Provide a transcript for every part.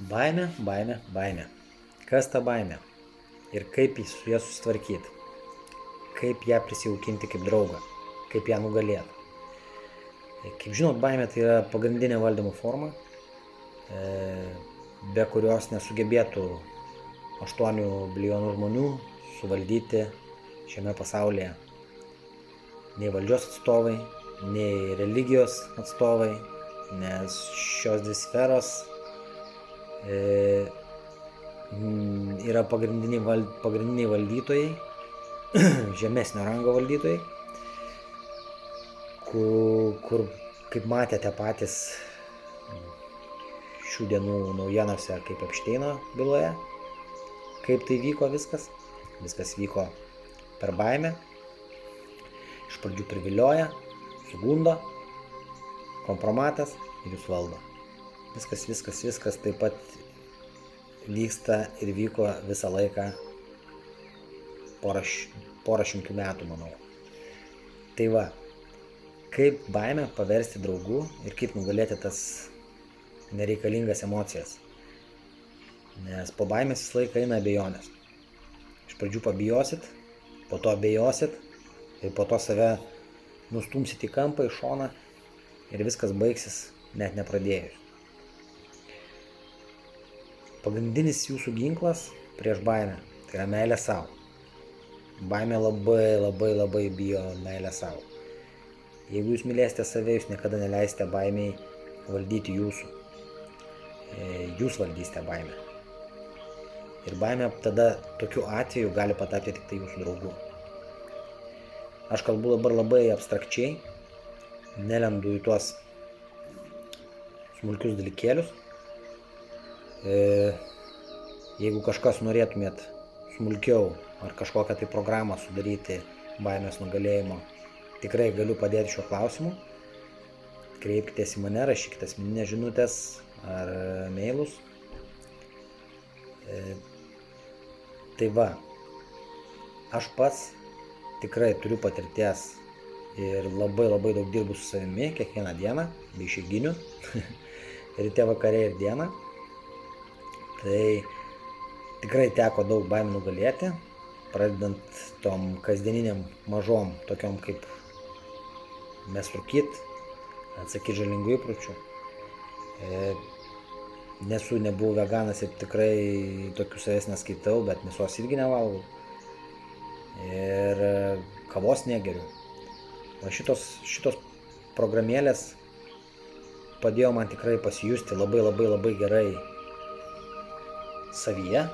Baimė, baimė, baimė. Kas ta baimė? Ir kaip su ją susitvarkyti? Kaip ją prisijaukinti kaip draugą? Kaip ją nugalėti? Kaip žinot, baimė tai yra pagrindinė valdymo forma, be kurios nesugebėtų 8 bilijonų žmonių suvaldyti šiame pasaulyje. Nei valdžios atstovai, nei religijos atstovai, nes šios dvi sferos yra pagrindiniai valdytojai, žemesnio rango valdytojai, kur kaip matėte patys šių dienų naujienose, kaip Epšteino byloje, kaip tai vyko viskas. Viskas vyko per baimę, iš pradžių privilioja, sugundo, kompromatas ir jūs valdo. Viskas taip pat vyksta ir vyko visą laiką porą šimtų metų, manau. Tai va, kaip baimę paversti draugu ir kaip nugalėti tas nereikalingas emocijas. Nes po baimės visą laiką eina abejonės. Iš pradžių pabijosit, po to abejosit ir po to save nustumsit į kampą, į šoną ir viskas baigsis net nepradėjus. Pagrindinis jūsų ginklas prieš baimę tai yra meilė savo. Baimė labai bijo meilę savo. Jeigu jūs mylėsite save, jūs niekada neleisite baimiai valdyti jūsų. Jūs valdysite baimę. Ir baimė tada tokiu atveju gali patapti tik tai jūsų draugu. Aš kalbu dabar labai abstrakčiai, nelendu į tuos smulkius dalykėlius. Jeigu kažkas norėtumėt smulkiau ar kažkokią tai programą sudaryti baimės nugalėjimo, tikrai galiu padėti šiuo klausimu. Kreipkitės į mane, rašykite asmeninės žinutės ar mailus. Tai va, aš pats tikrai turiu patirties ir labai daug dirbu su savimi kiekvieną dieną, be išeiginių, ryte, vakare ir dieną. Tai tikrai teko daug baimių nugalėti, pradedant tom kasdieniniam mažom, tokiom kaip mest rūkyt, atsakyti žalingų įpročių. Nebuvau veganas ir tikrai tokių savęs neskaitau, bet mėsos irgi nevalgau. Ir kavos negeriu. O šitos programėlės padėjo man tikrai pasijusti labai gerai savyje.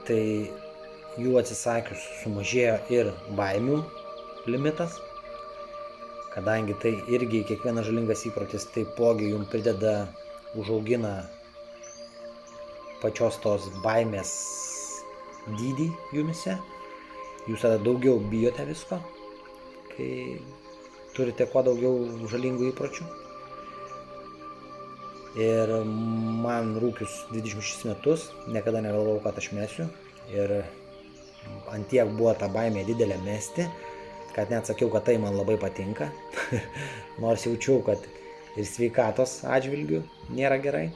Tai jų atsisakius sumažėjo ir baimių limitas, kadangi tai irgi kiekvienas žalingas įprotis taipogi jums prideda, užaugina pačios tos baimės dydį jumise. Jūs tada daugiau bijote visko, kai turite kuo daugiau žalingų įpročių. Ir man rūkius 26 metus, niekada negalvojau, kad aš mesiu. Ir antiek buvo ta baimė didelė mesti, kad net sakiau, kad tai man labai patinka. Nors jaučiau, kad ir sveikatos atžvilgių nėra gerai.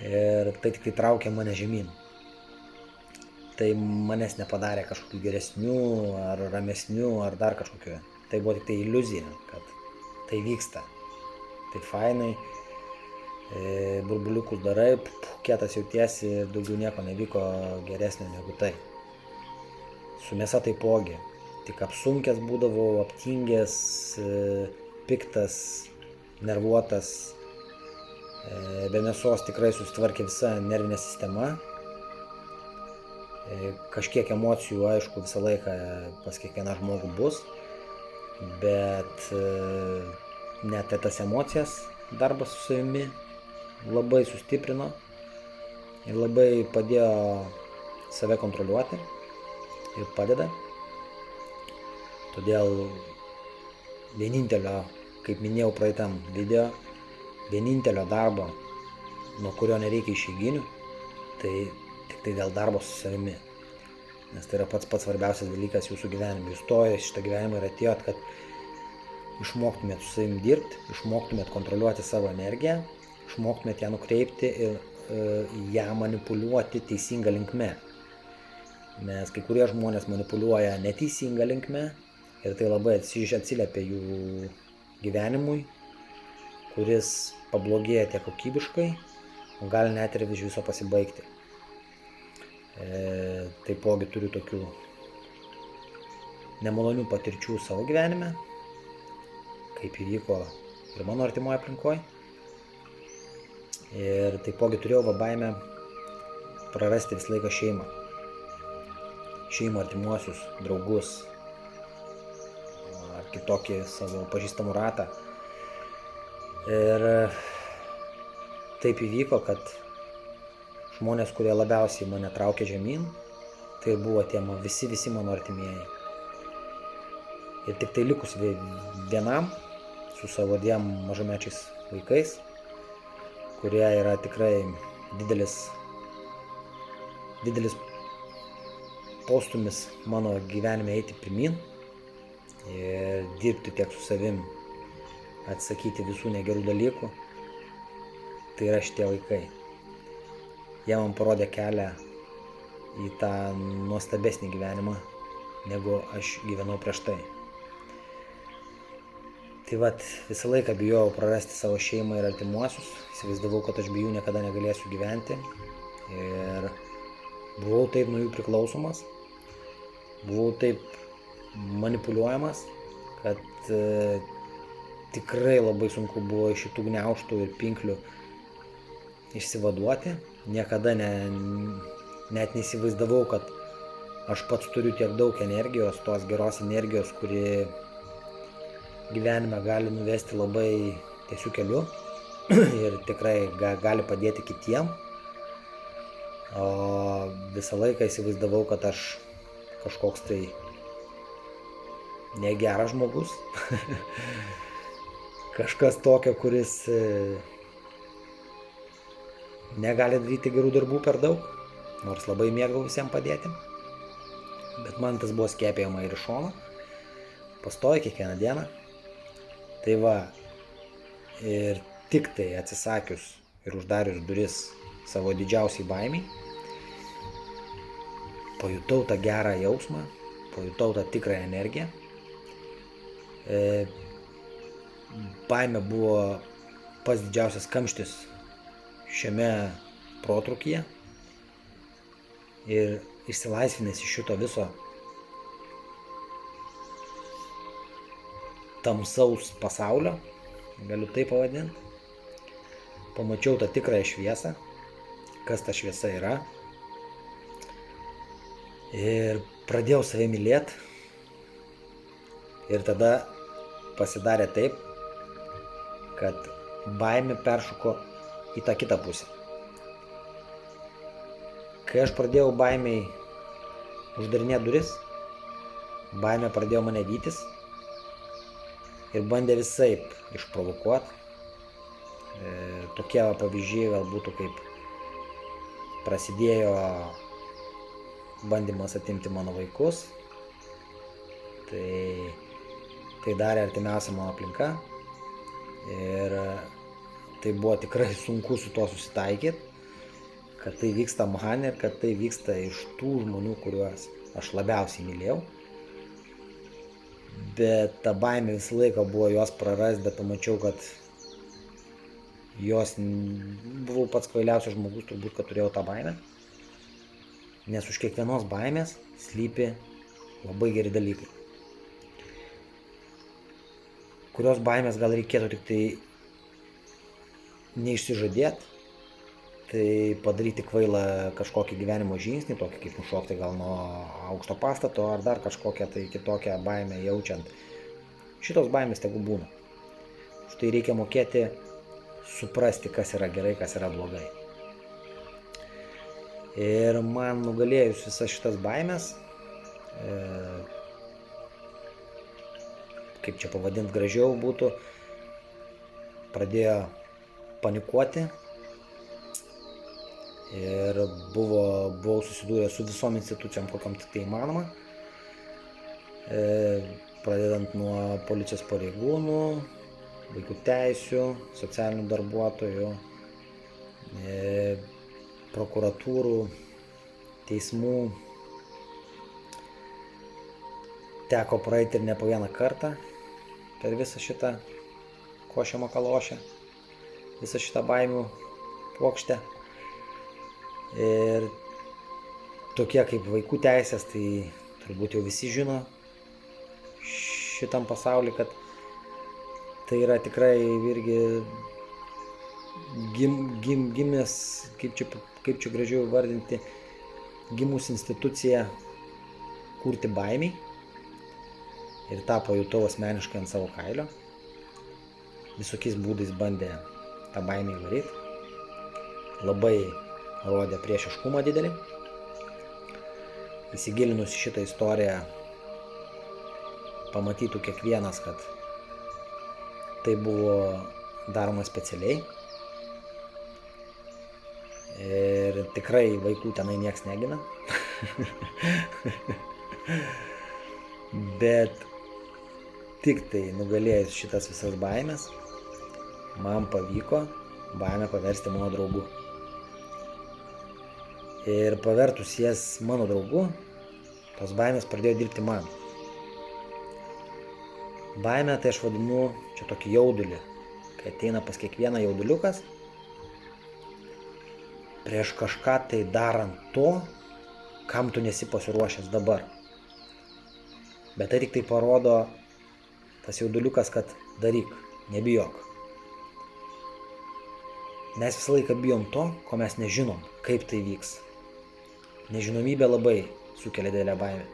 Ir tai tik traukė mane žemyn. Tai manęs nepadarė kažkokių geresnių, ar ramesnių, ar dar kažkokių. Tai buvo tik tai iliuzija, kad tai vyksta. Tai fainai, burbuliukus darai, kietas jautiesi ir daugiau nieko nevyko geresnio negu tai. Su mėsa taipogi, tik apsunkęs būdavau, aptingęs, piktas, nervuotas. Be mėsos tikrai susitvarkė visa nervinė sistema. Kažkiek emocijų, aišku, visą laiką pas kiekvieną žmogų bus, bet net tas emocijas darbas su savimi labai sustiprino ir labai padėjo save kontroliuoti ir padeda. Todėl vienintelio, kaip minėjau praeitam video, vienintelio darbo, nuo kurio nereikia išeiginių, tai tik tai dėl darbo su savimi. Nes tai yra pats svarbiausias dalykas jūsų gyvenime. Jūs stojo šitą gyvenimą ir atėjot, kad išmoktumėt su savim dirbti, išmoktumėt kontroliuoti savo energiją, išmoktumėt ją nukreipti ir ją manipuliuoti teisinga linkme. Nes kai kurie žmonės manipuliuoja neteisinga linkme ir tai labai atsiliepia jų gyvenimui, kuris pablogėja tiek kokybiškai, o gali net ir iš viso pasibaigti. Taipogi turiu tokių nemalonių patirčių savo gyvenime, kaip įvyko ir mano artimoje aplinkoje. Ir taipogi turėjau baimę prarasti visą laiką šeimą. Šeimą, artimuosius, draugus ar kitokį savo pažįstamų ratą. Ir taip įvyko, kad žmonės, kurie labiausiai mane traukė žemyn, tai buvo tie visi mano artimieji. Ir tik tai likus vienam su savo 2 mažamečiais vaikais, kurie yra tikrai didelis postūmis mano gyvenime eiti pirmyn ir dirbti tiek su savim, atsakyti visų negerų dalykų, tai yra šitie vaikai. Jie man parodė kelią į tą nuostabesnį gyvenimą, negu aš gyvenau prieš tai. Tai visą laiką bijojau prarasti savo šeimą ir artimuosius, įsivaizdavau, kad aš be jų niekada negalėsiu gyventi ir buvau taip nuo jų priklausomas, buvau taip manipuliuojamas, kad tikrai labai sunku buvo iš šitų gniaužtų ir pinklių išsivaduoti. Niekada net neįsivaizdavau, kad aš pats turiu tiek daug energijos, tos geros energijos, kuri gyvenime gali nuvesti labai tiesiu keliu ir tikrai gali padėti kitiem. O visą laiką įsivaizdavau, kad aš kažkoks tai negeras žmogus, kažkas tokio, kuris negali daryti gerų darbų per daug, nors labai mėgau visiems padėti. Bet man tas buvo skiepijama ir iš šono, pastoviai kiekvieną dieną. Tai ir tik tai atsisakius ir uždarius duris savo didžiausiai baimiai, pajutau tą gerą jausmą, pajutau tą tikrą energiją. Baimė buvo pats didžiausias kamštis šiame protrukyje ir išsilaisvinęs iš šito viso tamsaus pasaulio, galiu tai pavadinti, pamačiau tą tikrąją šviesą, kas ta šviesa yra, ir pradėjau save mylėti ir tada pasidarė taip, kad baimė peršoko į tą kitą pusę. Kai aš pradėjau baimiai uždarinėti duris, baimė pradėjo mane vytis ir bandė visaip išprovokuoti. Tokie pavyzdžiai gal būtų, kaip prasidėjo bandymas atimti mano vaikus, tai darė artimiausia mano aplinka ir tai buvo tikrai sunku su to susitaikyti, kad tai vyksta man ir kad tai vyksta iš tų žmonių, kuriuos aš labiausiai mylėjau. Bet ta baimė visą laiką buvo juos prarasti, bet pamačiau, kad buvau pats kvailiausias žmogus, turbūt, kad turėjau tą baimę. Nes už kiekvienos baimės slypi labai geri dalykai. Kurios baimės gal reikėtų tik tai neišsižadėti, tai padaryti kvailą kažkokį gyvenimo žingsnį, tokį kaip nušokti gal nuo aukšto pastato ar dar kažkokią tai kitokią baimę jaučiant. Šitos baimės tegu būna. Štai reikia mokėti suprasti, kas yra gerai, kas yra blogai. Ir man nugalėjus visas šitas baimės, kaip čia pavadinti gražiau būtų, pradėjo panikuoti ir buvau susidūręs su visom institucijom, kokiam tik tai įmanoma, pradedant nuo policijos pareigūnų, vaikų teisių, socialinių darbuotojų, prokuratūrų, teismų teko praeiti ir ne po vieną kartą per visą šitą košę makalošę, visą šitą baimių puokštę. Ir tokie kaip vaikų teisės, tai turbūt jau visi žino šitam pasauly, kad tai yra tikrai irgi gimęs, kaip čia gražiau vardinti, gimus institucija kurti baimiai. Ir tą pajutau asmeniškai ant savo kailio. Visokiais būdais bandė tą baimę įvaryti. Labai rodė priešiškumą didelį. Įsigilinus į šitą istoriją, pamatytų kiekvienas, kad tai buvo daroma specialiai. Ir tikrai vaikų tenai nieks negina. Bet tik tai nugalėjus šitas visas baimės, man pavyko baimę paversti mano draugu. Ir pavertus jas mano draugu, tos baimės pradėjo dirbti man. Baimę tai aš vadinu čia tokį jaudulį, kai ateina pas kiekvieną jauduliukas, prieš kažką tai darant to, kam tu nesi pasiruošęs dabar. Bet tai tik tai parodo tas jauduliukas, kad daryk, nebijok. Mes visą laiką bijom to, ko mes nežinom, kaip tai vyks. Nežinomybė labai sukelia didelę baimę,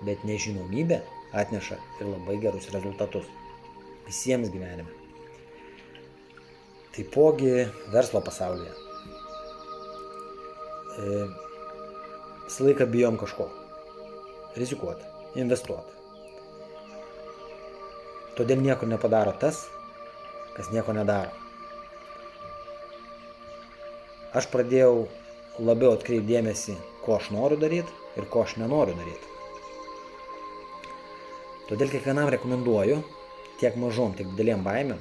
bet nežinomybė atneša ir labai gerus rezultatus visiems gyvenime. Taipogi verslo pasaulyje. Visą laiką bijom kažko. Rizikuoti, investuoti. Todėl nieko nepadaro tas, kas nieko nedaro. Aš pradėjau labiau atkreipti dėmesį, ko aš noriu daryti ir ko aš nenoriu daryti. Todėl kiekvienam rekomenduoju, tiek mažom, tiek dideliem baimėm,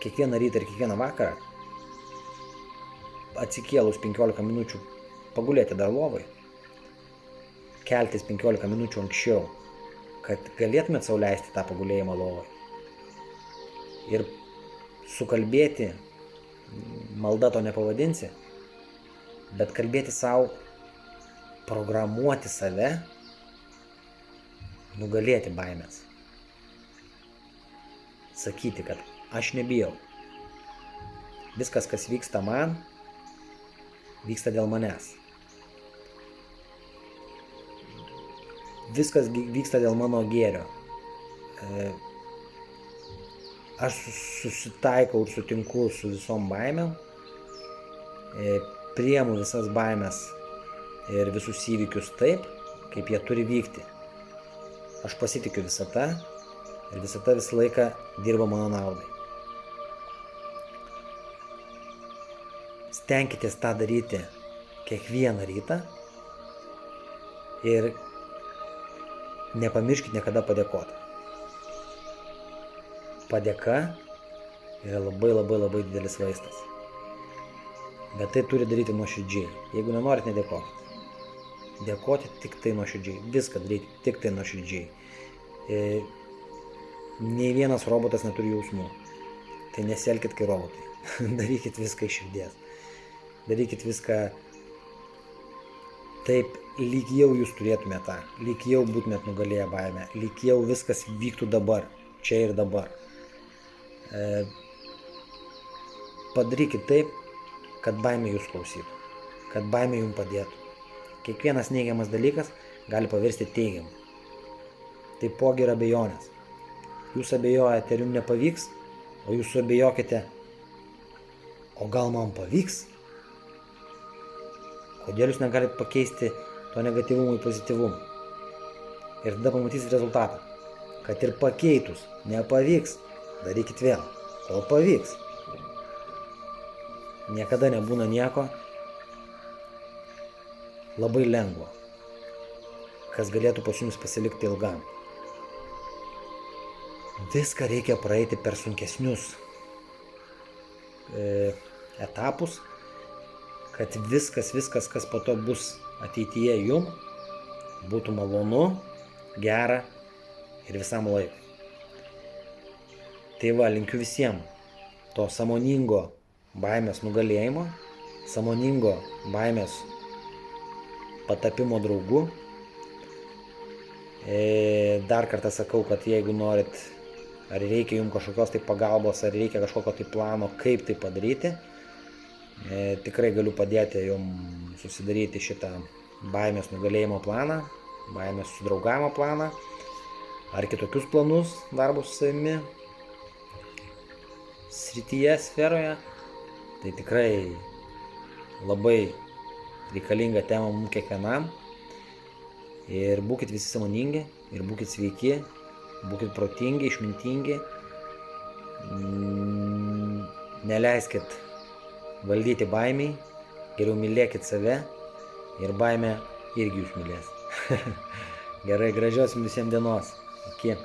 kiekvieną rytą ir kiekvieną vakarą atsikėlus 15 minučių pagulėti dar lovai, keltis 15 minučių anksčiau, kad galėtumėt sau leisti tą pagulėjimą lovai. Ir sukalbėti, malda to nepavadinsi, bet kalbėti sau, programuoti save, nugalėti baimės. Sakyti, kad aš nebijau. Viskas, kas vyksta man, vyksta dėl manęs. Viskas vyksta dėl mano gėrio. Aš susitaikau ir sutinku su visom baimėm, priimu visas baimės ir visus įvykius taip, kaip jie turi vykti. Aš pasitikiu visata ir visata visą laiką dirba mano naudai. Stenkitės tą daryti kiekvieną rytą ir nepamirškit niekada padėkoti. Padėka yra labai didelis vaistas. Bet tai turi daryti nuoširdžiai. Jeigu nenorit, nedėkokit. Dėkoti tik tai nuoširdžiai. Viską daryti tik tai nuoširdžiai. Nei vienas robotas neturi jausmų. Tai nesielkit kaip robotai. Darykit viską iš širdies. Darykit viską taip, lyg jau jūs turėtumėte tą. Lyg jau būtumėt nugalėję baimę. Lyg jau viskas vyktų dabar. Čia ir dabar. Padarykit taip, kad baimė jūs klausytų. Kad baimė jums padėtų. Kiekvienas neigiamas dalykas gali pavirsti teigiamu. Taipogi ir abejonės. Jūs abejojate, ar jums nepavyks, o jūs suabejokite, o gal man pavyks? Kodėl jūs negalite pakeisti to negatyvumo į pozityvumą? Ir tada pamatysit rezultatą. Kad ir pakeitus nepavyks, darykit vėl, kol pavyks. Niekada nebūna nieko labai lengvo, kas galėtų pas jums pasilikti ilgam. Viską reikia praeiti per sunkesnius etapus, kad viskas, kas po to bus ateityje jum, būtų malonu, gera ir visam laikui. Tai va, linkiu visiems to sąmoningo baimės nugalėjimo, sąmoningo baimės patapimo draugu. Dar kartą sakau, kad jeigu norit, ar reikia jums kažkokios tai pagalbos, ar reikia kažkokio tai plano, kaip tai padaryti, tikrai galiu padėti jums susidaryti šitą baimės nugalėjimo planą, baimės sudraugavimo planą, ar kitokius planus darbo su savimi srityje, sferoje. Tai tikrai labai reikalinga tema mums kiekvienam. Ir būkit visi sąmoningi, ir būkit sveiki, būkit protingi, išmintingi. Neleiskit valdyti baimiai, geriau mylėkit save ir baimė irgi jūs mylės. Gerai, gražios jums visiems dienos. Iki.